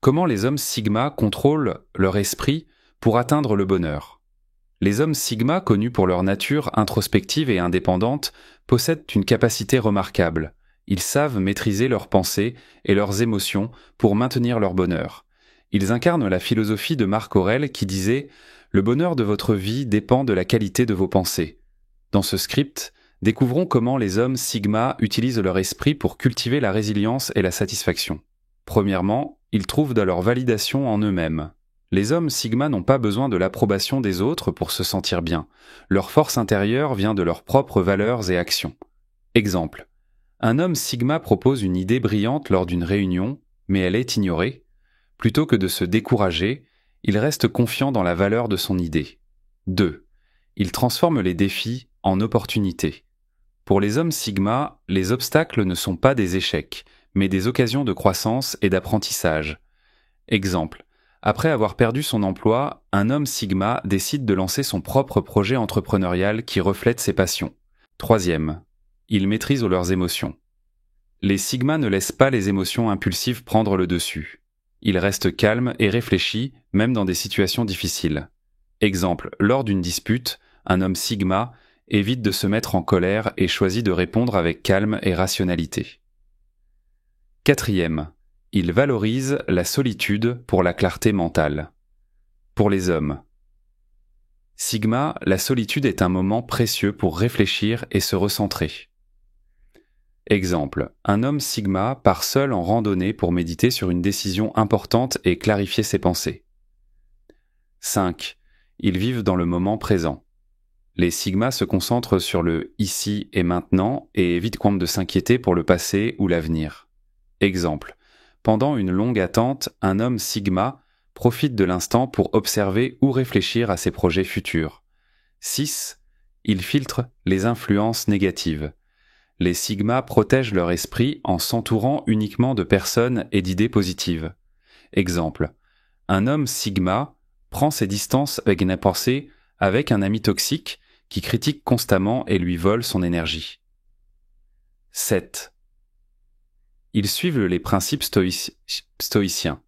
Comment les hommes Sigma contrôlent leur esprit pour atteindre le bonheur? Les hommes Sigma, connus pour leur nature introspective et indépendante, possèdent une capacité remarquable. Ils savent maîtriser leurs pensées et leurs émotions pour maintenir leur bonheur. Ils incarnent la philosophie de Marc Aurèle qui disait « Le bonheur de votre vie dépend de la qualité de vos pensées ». Dans ce script, découvrons comment les hommes Sigma utilisent leur esprit pour cultiver la résilience et la satisfaction. Premièrement, ils trouvent de leur validation en eux-mêmes. Les hommes Sigma n'ont pas besoin de l'approbation des autres pour se sentir bien. Leur force intérieure vient de leurs propres valeurs et actions. Exemple. Un homme Sigma propose une idée brillante lors d'une réunion, mais elle est ignorée. Plutôt que de se décourager, il reste confiant dans la valeur de son idée. 2. Il transforme les défis en opportunités. Pour les hommes Sigma, les obstacles ne sont pas des échecs, mais des occasions de croissance et d'apprentissage. Exemple. Après avoir perdu son emploi, un homme Sigma décide de lancer son propre projet entrepreneurial qui reflète ses passions. 3. Ils maîtrisent leurs émotions. Les Sigma ne laissent pas les émotions impulsives prendre le dessus. Ils restent calmes et réfléchis, même dans des situations difficiles. Exemple. Lors d'une dispute, un homme Sigma évite de se mettre en colère et choisit de répondre avec calme et rationalité. 4. Ils valorisent la solitude pour la clarté mentale. Pour les hommes Sigma, la solitude est un moment précieux pour réfléchir et se recentrer. Exemple, un homme Sigma part seul en randonnée pour méditer sur une décision importante et clarifier ses pensées. 5. Ils vivent dans le moment présent. Les Sigma se concentrent sur le ici et maintenant et évitent de s'inquiéter pour le passé ou l'avenir. Exemple. Pendant une longue attente, un homme Sigma profite de l'instant pour observer ou réfléchir à ses projets futurs. 6. Il filtre les influences négatives. Les Sigma protègent leur esprit en s'entourant uniquement de personnes et d'idées positives. Exemple. Un homme Sigma prend ses distances avec une pensée avec un ami toxique qui critique constamment et lui vole son énergie. 7. Ils suivent les principes stoïciens.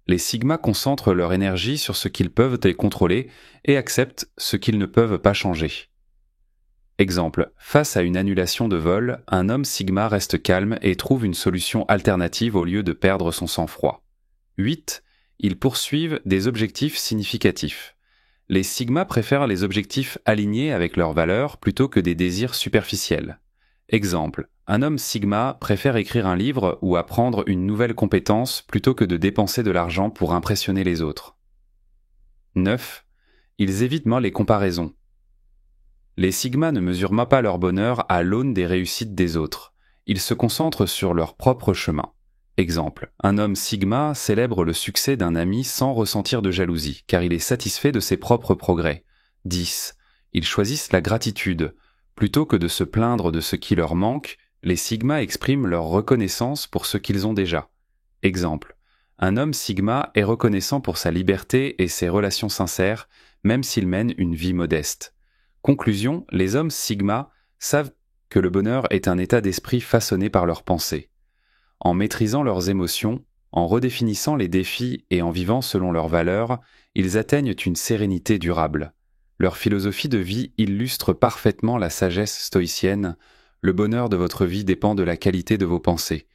Les Sigma concentrent leur énergie sur ce qu'ils peuvent contrôler et acceptent ce qu'ils ne peuvent pas changer. Exemple, face à une annulation de vol, un homme Sigma reste calme et trouve une solution alternative au lieu de perdre son sang-froid. 8. Ils poursuivent des objectifs significatifs. Les Sigma préfèrent les objectifs alignés avec leurs valeurs plutôt que des désirs superficiels. Exemple, un homme Sigma préfère écrire un livre ou apprendre une nouvelle compétence plutôt que de dépenser de l'argent pour impressionner les autres. 9. Ils évitent les comparaisons. Les Sigma ne mesurent pas leur bonheur à l'aune des réussites des autres. Ils se concentrent sur leur propre chemin. Exemple, un homme Sigma célèbre le succès d'un ami sans ressentir de jalousie, car il est satisfait de ses propres progrès. 10. Ils choisissent la gratitude. Plutôt que de se plaindre de ce qui leur manque, les Sigma expriment leur reconnaissance pour ce qu'ils ont déjà. Exemple, un homme Sigma est reconnaissant pour sa liberté et ses relations sincères, même s'il mène une vie modeste. Conclusion, les hommes Sigma savent que le bonheur est un état d'esprit façonné par leurs pensées. En maîtrisant leurs émotions, en redéfinissant les défis et en vivant selon leurs valeurs, ils atteignent une sérénité durable. Leur philosophie de vie illustre parfaitement la sagesse stoïcienne. Le bonheur de votre vie dépend de la qualité de vos pensées.